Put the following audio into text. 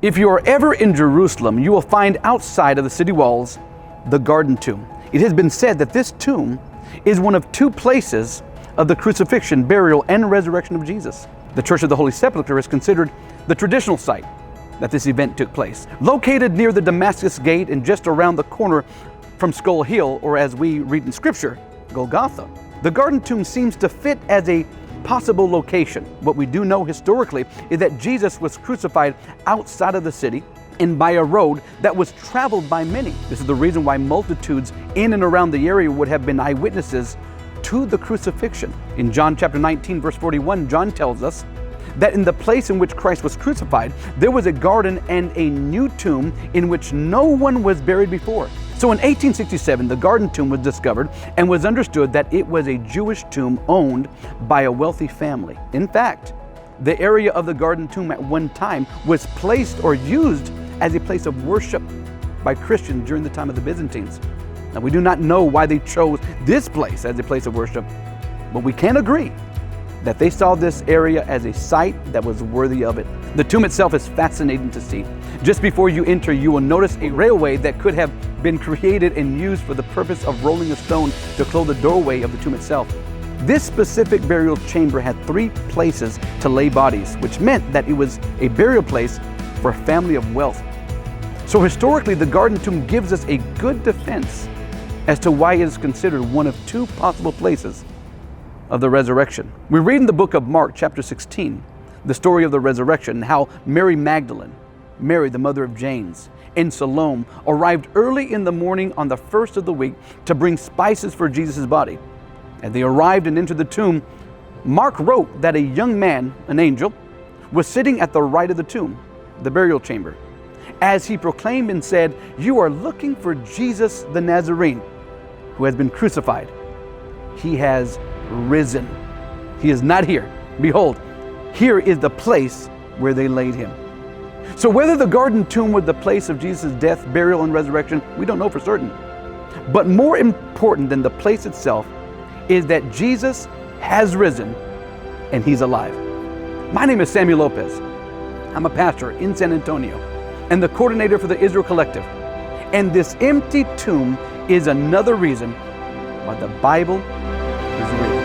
If you are ever in Jerusalem, you will find outside of the city walls the Garden Tomb. It has been said that this tomb is one of two places of the crucifixion, burial, and resurrection of Jesus. The Church of the Holy Sepulchre is considered the traditional site that this event took place. Located near the Damascus Gate and just around the corner from Skull Hill, or as we read in Scripture, Golgotha, the Garden Tomb seems to fit as a possible location. What we do know historically is that Jesus was crucified outside of the city and by a road that was traveled by many. This is the reason why multitudes in and around the area would have been eyewitnesses to the crucifixion. In John chapter 19, verse 41, John tells us that in the place in which Christ was crucified, there was a garden and a new tomb in which no one was buried before. So in 1867, the Garden Tomb was discovered and was understood that it was a Jewish tomb owned by a wealthy family. In fact, the area of the Garden Tomb at one time was placed or used as a place of worship by Christians during the time of the Byzantines. Now, we do not know why they chose this place as a place of worship, but we can agree that they saw this area as a site that was worthy of it. The tomb itself is fascinating to see. Just before you enter, you will notice a railway that could have been created and used for the purpose of rolling a stone to close the doorway of the tomb itself. This specific burial chamber had 3 places to lay bodies, which meant that it was a burial place for a family of wealth. So historically, the Garden Tomb gives us a good defense as to why it is considered one of 2 possible places of the resurrection. We read in the book of Mark, chapter 16, the story of the resurrection, how Mary Magdalene, Mary, the mother of James, and Salome arrived early in the morning on the first of the week to bring spices for Jesus' body. As they arrived and entered the tomb, Mark wrote that a young man, an angel, was sitting at the right of the tomb, the burial chamber, as he proclaimed and said, "You are looking for Jesus the Nazarene, who has been crucified. He has risen. He is not here. Behold, here is the place where they laid him." So whether the Garden Tomb was the place of Jesus' death, burial, and resurrection, we don't know for certain. But more important than the place itself is that Jesus has risen and he's alive. My name is Sammy Lopez. I'm a pastor in San Antonio and the coordinator for the Israel Collective. And this empty tomb is another reason why the Bible is real.